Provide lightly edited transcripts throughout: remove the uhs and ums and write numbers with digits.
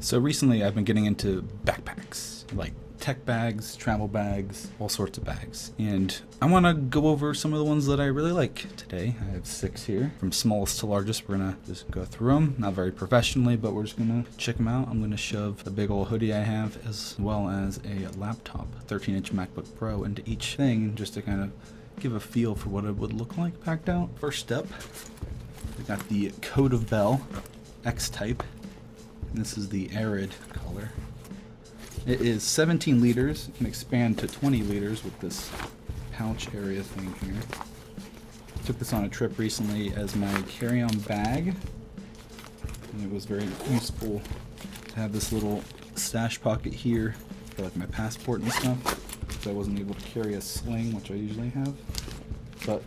So recently I've been getting into backpacks, like tech bags, travel bags, all sorts of bags. And I want to go over some of the ones that I really like today. I have 6 here, from smallest to largest. We're going to just go through them, not very professionally, but we're just going to check them out. I'm going to shove a big old hoodie I have, as well as a laptop, 13-inch MacBook Pro, into each thing, just to kind of give a feel for what it would look like packed out. First up, we got the CODEOFBELL X-Type. And this is the arid color. It is 17 liters. It can expand to 20 liters with this pouch area thing here. Took this on a trip recently as my carry-on bag, and it was very useful to have this little stash pocket here for like my passport and stuff, so I wasn't able to carry a sling, which I usually have. But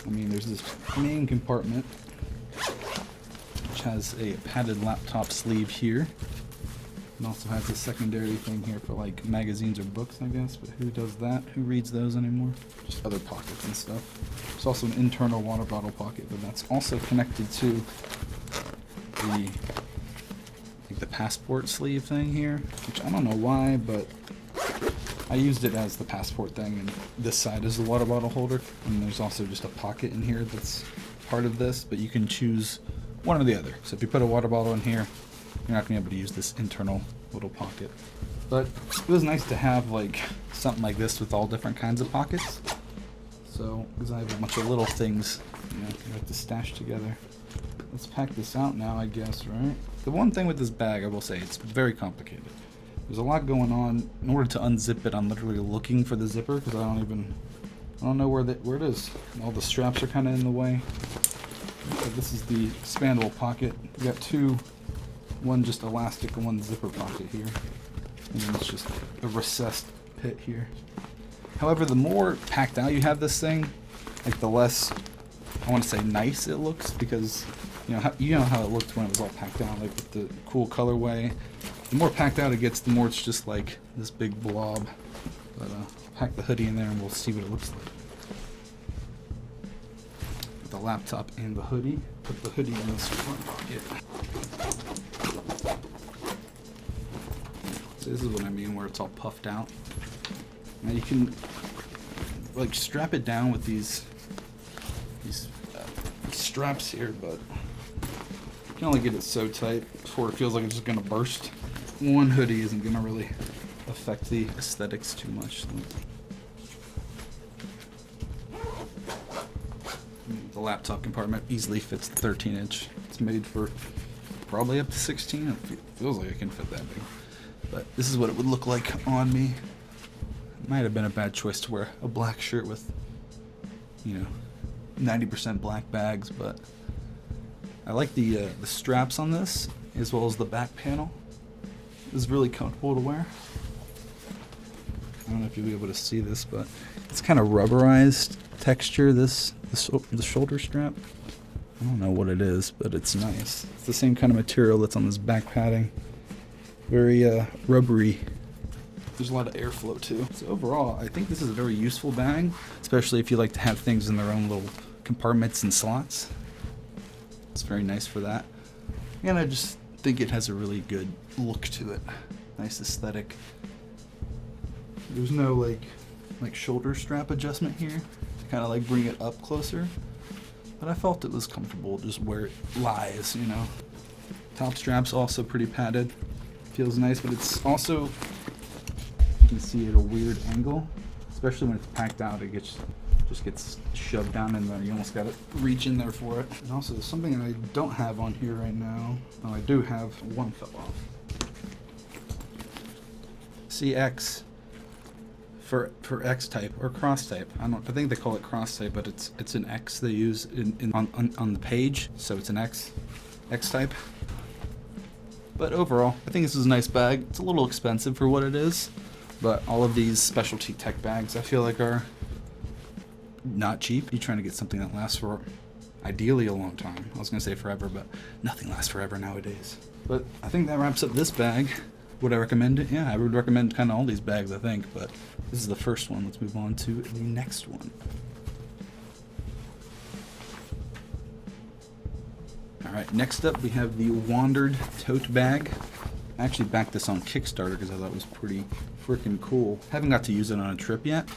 I mean, there's this main compartment which has a padded laptop sleeve here. It also has a secondary thing here for like magazines or books, I guess, but who does that? Who reads those anymore? Just other pockets and stuff. There's also an internal water bottle pocket, but that's also connected to the passport sleeve thing here, which I don't know why, but I used it as the passport thing, and this side is the water bottle holder. And there's also just a pocket in here that's part of this, but you can choose one or the other. So if you put a water bottle in here, you're not going to be able to use this internal little pocket. But it was nice to have like something like this with all different kinds of pockets. So, because I have a bunch of little things, you have to stash together. Let's pack this out now, I guess, right? The one thing with this bag, I will say, it's very complicated. There's a lot going on. In order to unzip it, I'm literally looking for the zipper because I don't know where it is. All the straps are kind of in the way. So this is the expandable pocket. We got two, one just elastic and one zipper pocket here. And then it's just a recessed pit here. However, the more packed out you have this thing, like the less, I want to say, nice it looks, because you know how it looked when it was all packed out, like with the cool colorway. The more packed out it gets, the more it's just like this big blob. But pack the hoodie in there and we'll see what it looks like. The laptop and the hoodie. Put the hoodie in this front pocket. So this is what I mean, where it's all puffed out. Now you can like strap it down with these straps here, but you can only get it so tight before it feels like it's just gonna burst. One hoodie isn't gonna really affect the aesthetics too much. The laptop compartment easily fits the 13-inch. It's made for probably up to 16. It feels like it can fit that big. But this is what it would look like on me. It might have been a bad choice to wear a black shirt with, 90% black bags, but I like the straps on this, as well as the back panel. It's really comfortable to wear. I don't know if you'll be able to see this, but it's kind of rubberized texture, the shoulder strap. I don't know what it is, but it's nice. It's the same kind of material that's on this back padding. Very rubbery. There's a lot of airflow too. So overall, I think this is a very useful bag, especially if you like to have things in their own little compartments and slots. It's very nice for that. And I just think it has a really good look to it. Nice aesthetic. There's no like shoulder strap adjustment here to kind of like bring it up closer, but I felt it was comfortable just where it lies, Top strap's also pretty padded. Feels nice, but it's also, you can see at a weird angle, especially when it's packed out. It just gets shoved down in there. You almost got to reach in there for it. And also, there's something I don't have on here right now. Oh, I do have. One fell off. CX for X type or cross type. I think they call it cross type, but it's an X they use on the page, so it's an X type. But overall, I think this is a nice bag. It's a little expensive for what it is, but all of these specialty tech bags I feel like are not cheap. You're trying to get something that lasts for ideally a long time. I was gonna say forever, but nothing lasts forever nowadays. But I think that wraps up this bag. Would I recommend it? Yeah, I would recommend kind of all these bags, I think, but this is the first one. Let's move on to the next one. All right, next up we have the WANDRD tote bag. I actually backed this on Kickstarter because I thought it was pretty freaking cool. Haven't got to use it on a trip yet.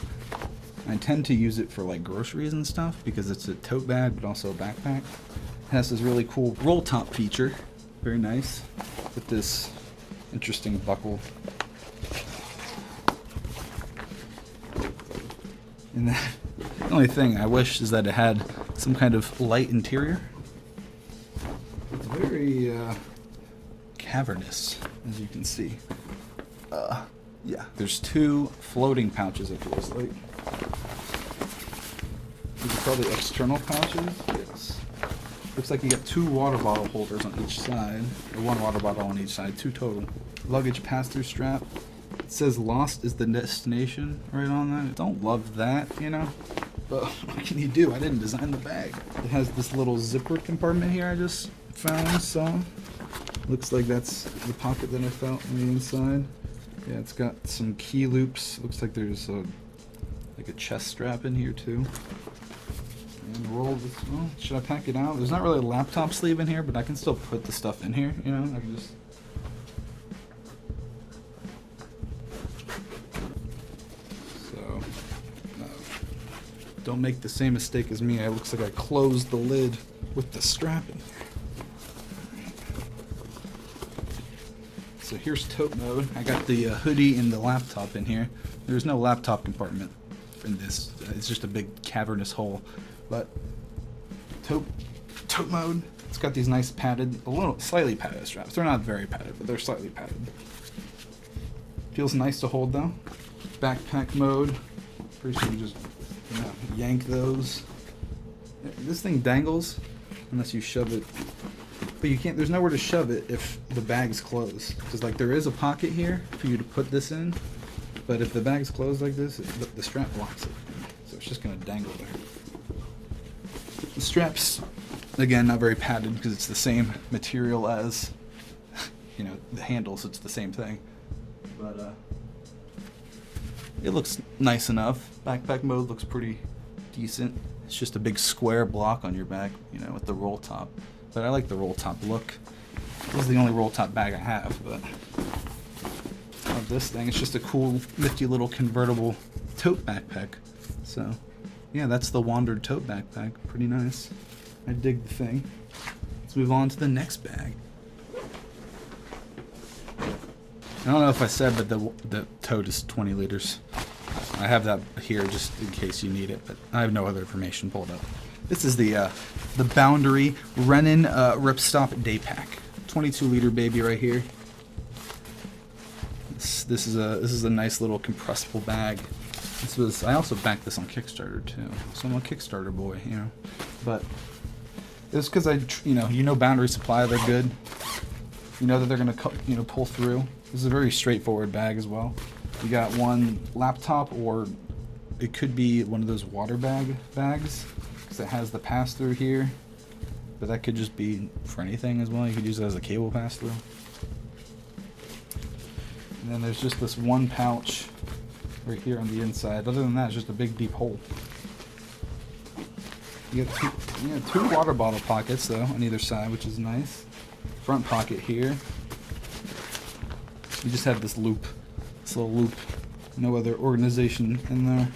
I tend to use it for like groceries and stuff because it's a tote bag but also a backpack. It has this really cool roll top feature. Very nice. With this interesting buckle. And the only thing I wish is that it had some kind of light interior. It's very cavernous, as you can see. Yeah. There's 2 floating pouches, it feels like. These are probably external pouches. Yes. Looks like you get 2 water bottle holders on each side, or 1 water bottle on each side, 2 total. Luggage pass-through strap. It says lost is the destination right on that. I don't love that, you know, but what can you do? I didn't design the bag. It has this little zipper compartment here I just found, saw. Looks like that's the pocket that I felt on the inside. Yeah, it's got some key loops. Looks like there's like a chest strap in here too. And roll this. Well, should I pack it out? There's not really a laptop sleeve in here, but I can still put the stuff in here. You know, I can just. So, don't make the same mistake as me. It looks like I closed the lid with the strap in there. So here's tote mode. I got the hoodie and the laptop in here. There's no laptop compartment in this. It's just a big cavernous hole. But tote mode. It's got these nice padded, slightly padded straps. They're not very padded, but they're slightly padded. Feels nice to hold though. Backpack mode. Pretty sure you just yank those. This thing dangles unless you shove it. But you can't, there's nowhere to shove it if the bag's closed. Because like there is a pocket here for you to put this in, but if the bag's closed like this, the strap blocks it. So it's just gonna dangle there. The straps, again, not very padded because it's the same material as, you know, the handle, so it's the same thing. But it looks nice enough. Backpack mode looks pretty decent. It's just a big square block on your back, you know, with the roll top. But I like the roll top look. This is the only roll top bag I have, but I love this thing. It's just a cool, nifty little convertible tote backpack. So, yeah, that's the WANDRD tote backpack. Pretty nice. I dig the thing. Let's move on to the next bag. I don't know if I said, but the tote is 20 liters. I have that here just in case you need it, but I have no other information pulled up. This is the WANDRD Rennen Ripstop Daypack, 22-liter baby right here. This is a nice little compressible bag. I also backed this on Kickstarter too, so I'm a Kickstarter boy, you know. But it's because you know WANDRD Supply, they're good. You know that they're gonna pull through. This is a very straightforward bag as well. You got one laptop, or it could be one of those water bags. It has the pass-through here, but that could just be for anything as well. You could use it as a cable pass-through. And then there's just this one pouch right here on the inside. Other than that, it's just a big deep hole. You got two water bottle pockets though on either side, which is nice. Front pocket here. You just have this loop, this little loop. No other organization in there.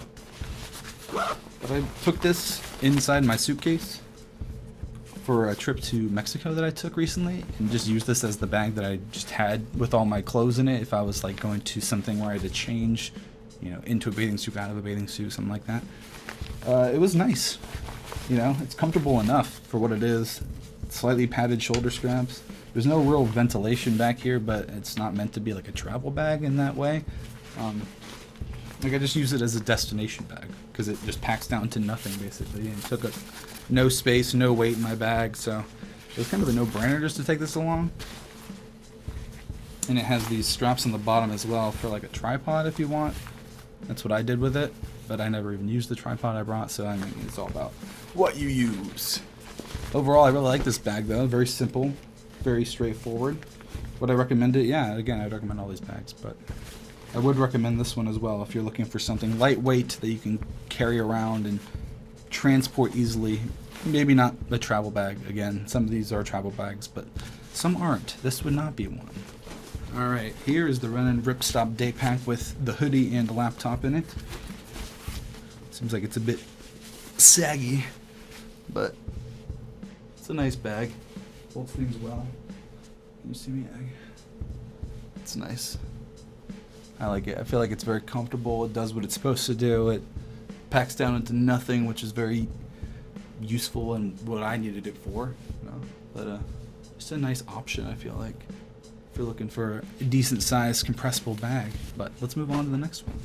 But I took this inside my suitcase for a trip to Mexico that I took recently, and just used this as the bag that I just had with all my clothes in it if I was like going to something where I had to change, you know, into a bathing suit, out of a bathing suit, something like that. It was nice. You know, it's comfortable enough for what it is. Slightly padded shoulder straps. There's no real ventilation back here, but it's not meant to be like a travel bag in that way. Like I just use it as a destination bag because it just packs down to nothing basically, and took up no space, no weight in my bag, so it was kind of a no-brainer just to take this along. And it has these straps on the bottom as well for like a tripod if you want. That's what I did with it, but I never even used the tripod I brought, so I mean it's all about what you use. Overall, I really like this bag though. Very simple, very straightforward. Would I recommend it? Yeah, again, I'd recommend all these bags, but I would recommend this one as well if you're looking for something lightweight that you can carry around and transport easily. Maybe not a travel bag. Again, some of these are travel bags, but some aren't. This would not be one. Alright, here is the Rennen Ripstop Daypack with the hoodie and the laptop in it. Seems like it's a bit saggy, but it's a nice bag. Holds things well. Can you see me? It's nice. I like it. I feel like it's very comfortable. It does what it's supposed to do. It packs down into nothing, which is very useful and what I needed it for. You know? But just a nice option, I feel like, if you're looking for a decent sized compressible bag. But let's move on to the next one.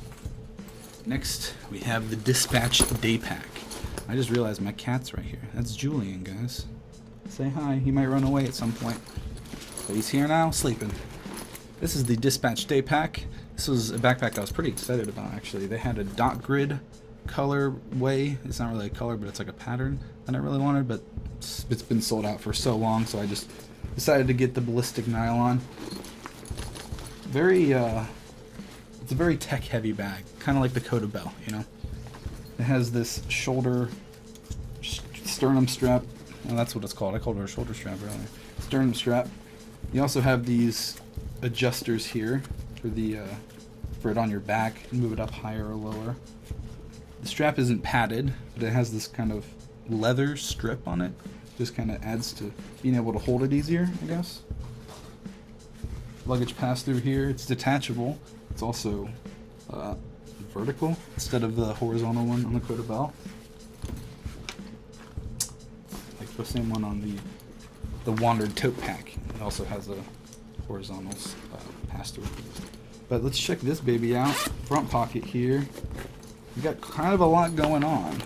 Next, we have the DSPTCH Daypack. I just realized my cat's right here. That's Julian, guys. Say hi. He might run away at some point. But he's here now, sleeping. This is the DSPTCH Daypack. This was a backpack I was pretty excited about, actually. They had a dot grid colorway. It's not really a color, but it's like a pattern that I really wanted, but it's been sold out for so long, so I just decided to get the ballistic nylon. It's a very tech-heavy bag, kind of like the CODEOFBELL, you know? It has this shoulder sternum strap. Oh, that's what it's called. I called it a shoulder strap earlier. Sternum strap. You also have these adjusters here for it on your back. Move it up higher or lower. The strap isn't padded, but it has this kind of leather strip on it. Just kind of adds to being able to hold it easier, I guess. Luggage pass through here. It's detachable. It's also vertical instead of the horizontal one on the CODEOFBELL. Like the same one on the WANDRD Tote pack. It also has a horizontal pass through. But let's check this baby out. Front pocket here. We got kind of a lot going on.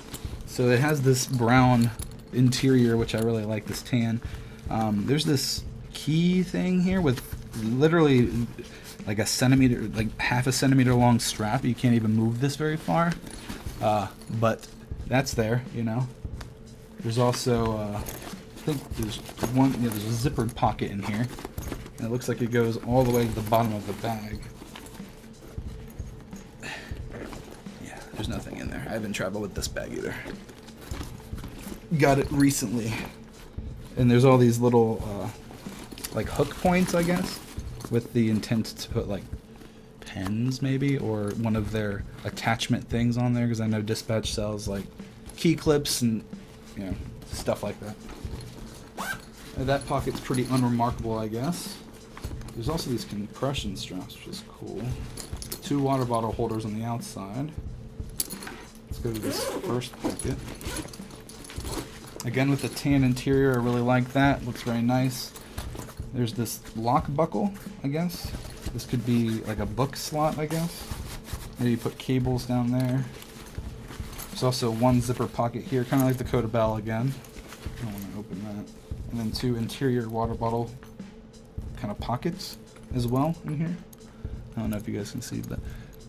So it has this brown interior, which I really like, this tan. There's this key thing here with literally like a centimeter, like half a centimeter long strap. You can't even move this very far. But that's there, you know. There's also, I think there's one, yeah, there's a zippered pocket in here. And it looks like it goes all the way to the bottom of the bag. Yeah, there's nothing in there. I haven't traveled with this bag either. Got it recently. And there's all these little, like hook points, I guess, with the intent to put like pens maybe, or one of their attachment things on there, because I know DSPTCH sells like key clips and, you know, stuff like that. And that pocket's pretty unremarkable, I guess. There's also these compression straps, which is cool. 2 water bottle holders on the outside. Let's go to this first pocket. Again, with the tan interior, I really like that. Looks very nice. There's this lock buckle, I guess. This could be like a book slot, I guess. Maybe put cables down there. There's also one zipper pocket here, kind of like the CODEOFBELL again. I don't want to open that. And then 2 interior water bottle kind of pockets as well in here. I don't know if you guys can see, but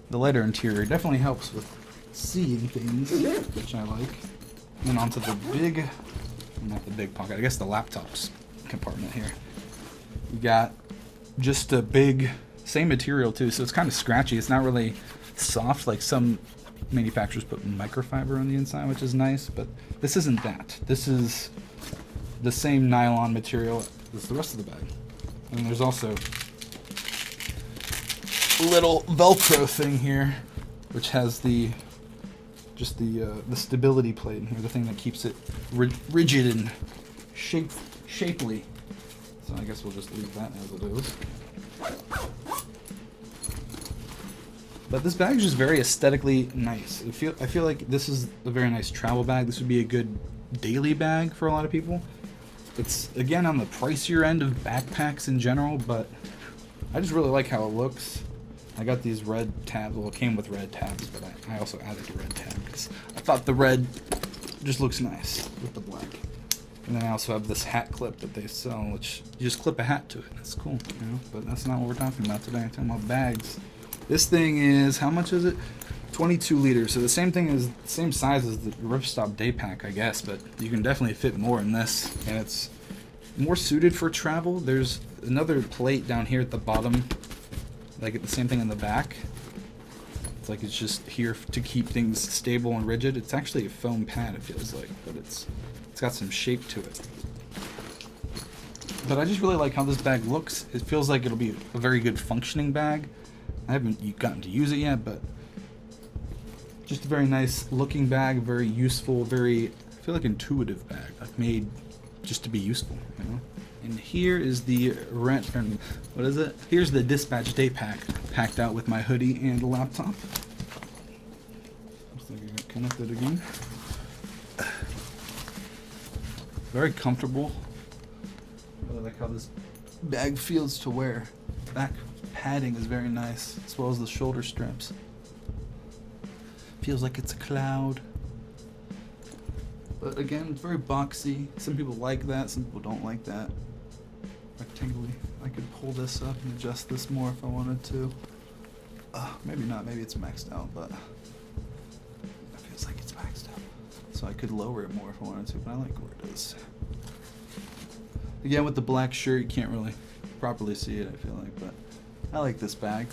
the lighter interior definitely helps with seeing things, which I like. And then onto the big, not the big pocket, I guess the laptop's compartment here. You got just a big, same material too, so it's kind of scratchy. It's not really soft like some manufacturers put microfiber on the inside, which is nice, but this isn't that. This is the same nylon material as the rest of the bag. And there's also a little Velcro thing here, which has the stability plate in here, the thing that keeps it rigid and shapely. So I guess we'll just leave that as it is. But this bag is just very aesthetically nice. I feel like this is a very nice travel bag. This would be a good daily bag for a lot of people. It's, again, on the pricier end of backpacks in general, but I just really like how it looks. I got these red tabs. Well, it came with red tabs, but I also added the red tab because I thought the red just looks nice with the black. And then I also have this hat clip that they sell, which you just clip a hat to it. It's cool, you know. But that's not what we're talking about today. I'm talking about bags. This thing is, how much is it? 22 liters. So the same size as the Ripstop Daypack, I guess, but you can definitely fit more in this, and it's more suited for travel. There's another plate down here at the bottom, like the same thing in the back. It's like it's just here to keep things stable and rigid. It's actually a foam pad, it feels like, but it's got some shape to it. But I just really like how this bag looks. It feels like it'll be a very good functioning bag. I haven't gotten to use it yet, but just a very nice looking bag, very useful, very, I feel like intuitive bag, like made just to be useful, you know? And here is the what is it? Here's the Dispatch Daypack packed out with my hoodie and the laptop. Looks like I got connected again. Very comfortable. I really like how this bag feels to wear. Back padding is very nice, as well as the shoulder straps. Feels like it's a cloud. But again, it's very boxy. Some people like that, some people don't like that. Rectangly. I could pull this up and adjust this more if I wanted to. Maybe not, maybe it's maxed out, but it feels like it's maxed out. So I could lower it more if I wanted to, but I like where it is. Again, with the black shirt, you can't really properly see it, I feel like, but I like this bag.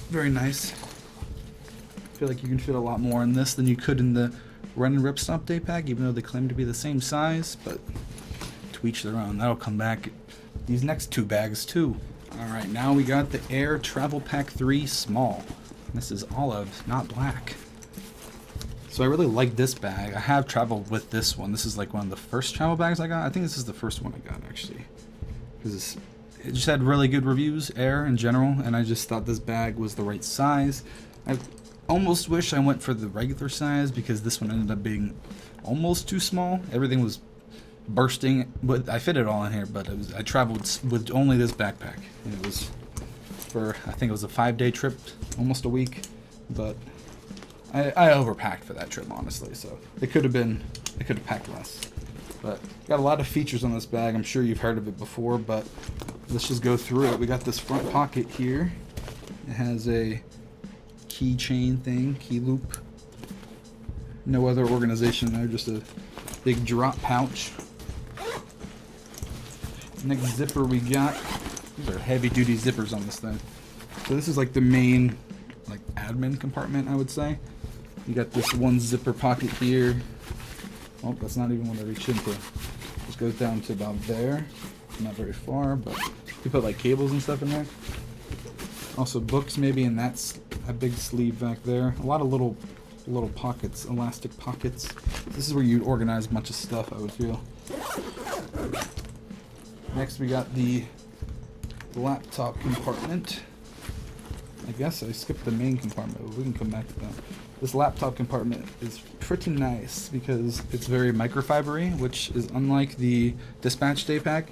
Very nice. I feel like you can fit a lot more in this than you could in the Rennen Ripstop Daypack, even though they claim to be the same size, but to each their own. That'll come back these next two bags too. Alright, now we got the Air Travel Pack 3 Small. This is olive, not black. So I really like this bag. I have traveled with this one. This is like one of the first travel bags I got. I think this is the first one I got, actually. Because it just had really good reviews, Air in general, and I just thought this bag was the right size. I almost wish I went for the regular size because this one ended up being almost too small. Everything was bursting, but I fit it all in here, but I traveled with only this backpack. And it was for, I think it was a 5-day trip, almost a week, but I overpacked for that trip, honestly, so I could have packed less. But got a lot of features on this bag. I'm sure you've heard of it before, but let's just go through it. We got this front pocket here. It has a keychain thing, key loop. No other organization there, just a big drop pouch. Next zipper we got, these are heavy duty zippers on this thing. So this is like the main like admin compartment, I would say. You got this one zipper pocket here. Oh, that's not even what I reached into. Just goes down to about there. Not very far, but you put like cables and stuff in there. Also books maybe in that a big sleeve back there. A lot of little pockets, elastic pockets. This is where you'd organize a bunch of stuff, I would feel. Next we got the laptop compartment. I guess I skipped the main compartment, but we can come back to that. This laptop compartment is pretty nice because it's very microfibery, which is unlike the Dispatch Daypack,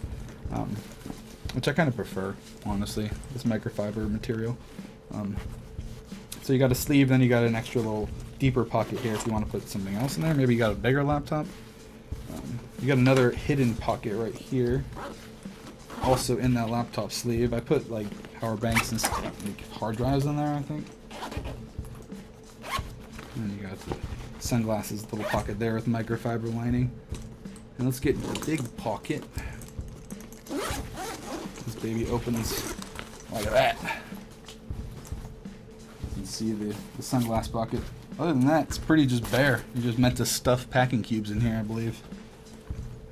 which I kind of prefer, honestly, this microfiber material. So you got a sleeve, then you got an extra little deeper pocket here if you want to put something else in there. Maybe you got a bigger laptop. You got another hidden pocket right here, also in that laptop sleeve. I put like power banks and stuff, like hard drives in there, I think. And you got the sunglasses little pocket there with microfiber lining. And let's get the big pocket. This baby opens like that. You can see the sunglass pocket. Other than that, it's pretty just bare. You're just meant to stuff packing cubes in here, I believe.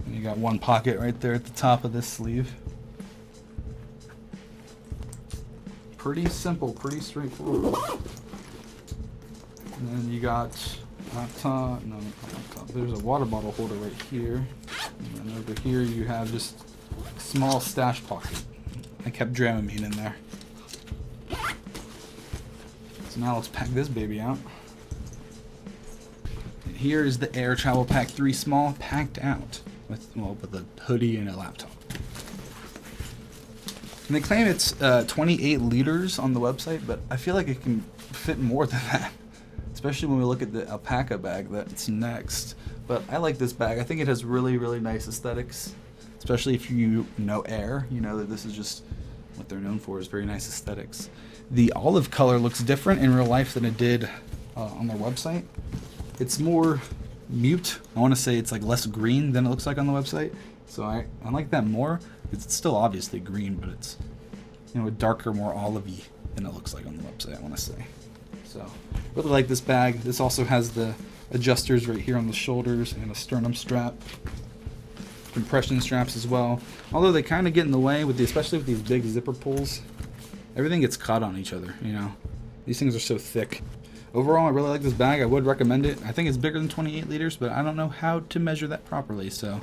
And you got one pocket right there at the top of this sleeve. Pretty simple, pretty straightforward. And then you got laptop, no, not laptop. There's a water bottle holder right here. And then over here you have just a small stash pocket. I kept Dramamine in there. So now let's pack this baby out. And here is the Air Travel Pack 3 Small packed out with a hoodie and a laptop. And they claim it's 28 liters on the website, but I feel like it can fit more than that. Especially when we look at the Alpaka bag that's next. But I like this bag. I think it has really, really nice aesthetics. Especially if you know Air, you know that this is just what they're known for, is very nice aesthetics. The olive color looks different in real life than it did on their website. It's more mute. I want to say it's like less green than it looks like on the website. So I like that more. It's still obviously green, but it's, you know, darker, more olivey than it looks like on the website, I want to say. So, really like this bag. This also has the adjusters right here on the shoulders and a sternum strap. compression straps as well. Although they kind of get in the way, especially with these big zipper pulls. Everything gets caught on each other, you know. These things are so thick. Overall, I really like this bag. I would recommend it. I think it's bigger than 28 liters, but I don't know how to measure that properly, so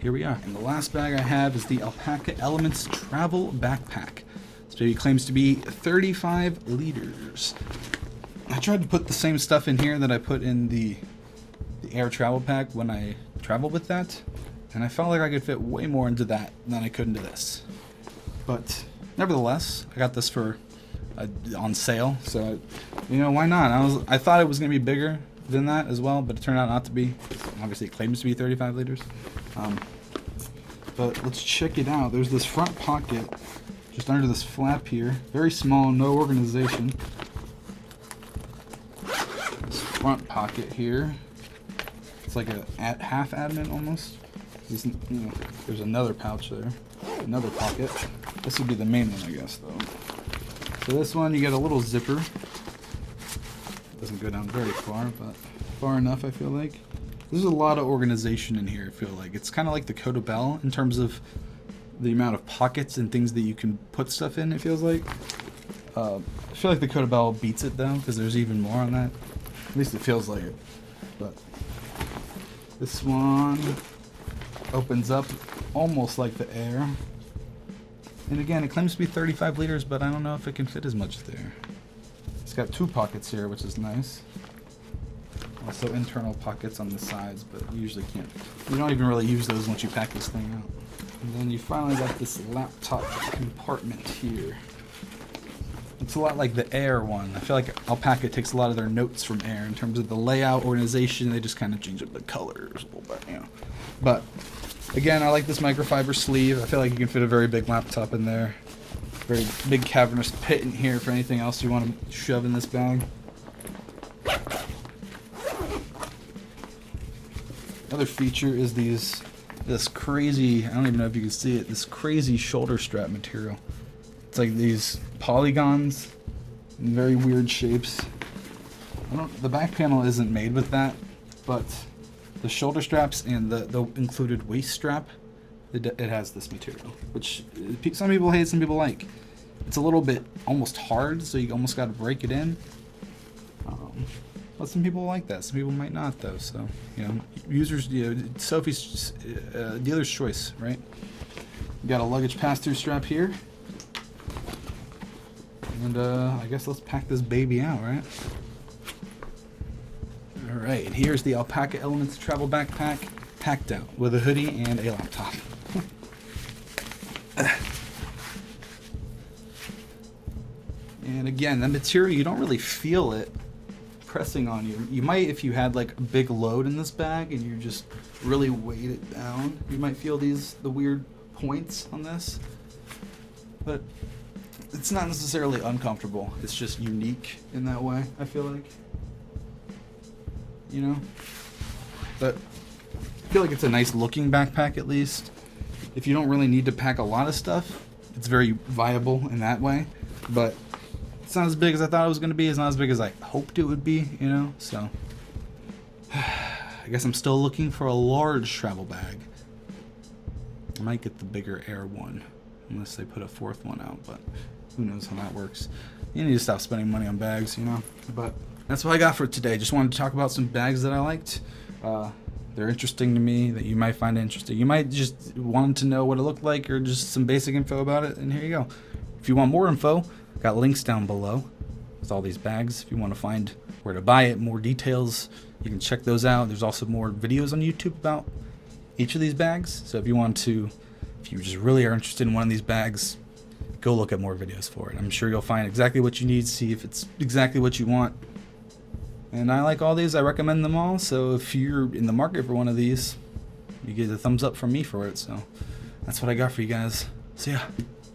here we are. And the last bag I have is the Alpaka Elements Travel Backpack. This baby claims to be 35 liters. I tried to put the same stuff in here that I put in the Air Travel Pack when I traveled with that, and I felt like I could fit way more into that than I could into this. But nevertheless, I got this for on sale, so you know, why not? I thought it was gonna be bigger than that as well, but it turned out not to be. Obviously, it claims to be 35 liters. But let's check it out. There's this front pocket just under this flap here. Very small, no organization. This front pocket here. It's like a half admin almost. You know, there's another pouch there. Another pocket. This would be the main one, I guess, though. So this one, you get a little zipper. Doesn't go down very far, but far enough, I feel like. There's a lot of organization in here, I feel like. It's kind of like the CODEOFBELL in terms of the amount of pockets and things that you can put stuff in, it feels like. I feel like the CODEOFBELL beats it, though, because there's even more on that. At least it feels like it. But this one opens up almost like the Air. And again, it claims to be 35 liters, but I don't know if it can fit as much there. It's got two pockets here, which is nice. Also internal pockets on the sides, but you usually can't. You don't even really use those once you pack this thing out. And then you finally got this laptop compartment here. It's a lot like the Air one. I feel like Alpaka takes a lot of their notes from Air in terms of the layout, organization. They just kind of change up the colors a little bit, you know. But again, I like this microfiber sleeve. I feel like you can fit a very big laptop in there. Very big cavernous pit in here for anything else you want to shove in this bag. Another feature is this crazy, I don't even know if you can see it, this crazy shoulder strap material. It's like these polygons in very weird shapes. The back panel isn't made with that, but the shoulder straps and the included waist strap, it has this material, which some people hate, some people like. It's a little bit almost hard, so you almost got to break it in. But some people like that. Some people might not, though. So, you know, users, you know, Sophie's dealer's choice, right? You got a luggage pass-through strap here. And I guess let's pack this baby out, right? Alright, here's the Alpaka Elements Travel Backpack, packed out with a hoodie and a laptop. And again, the material, you don't really feel it pressing on you. You might if you had like a big load in this bag and you just really weight it down. You might feel the weird points on this. But it's not necessarily uncomfortable. It's just unique in that way, I feel like. You know? But I feel like it's a nice looking backpack at least. If you don't really need to pack a lot of stuff, it's very viable in that way. But it's not as big as I thought it was going to be. It's not as big as I hoped it would be, you know? So I guess I'm still looking for a large travel bag. I might get the bigger Air one, unless they put a fourth one out, but who knows how that works. You need to stop spending money on bags, you know? But that's what I got for today. Just wanted to talk about some bags that I liked. They're interesting to me, that you might find interesting. You might just want to know what it looked like or just some basic info about it, and here you go. If you want more info, got links down below with all these bags. If you want to find where to buy it, more details, you can check those out. There's also more videos on YouTube about each of these bags. So if you just really are interested in one of these bags, go look at more videos for it. I'm sure you'll find exactly what you need, see if it's exactly what you want. And I like all these. I recommend them all. So if you're in the market for one of these, you get a thumbs up from me for it. So that's what I got for you guys. See ya.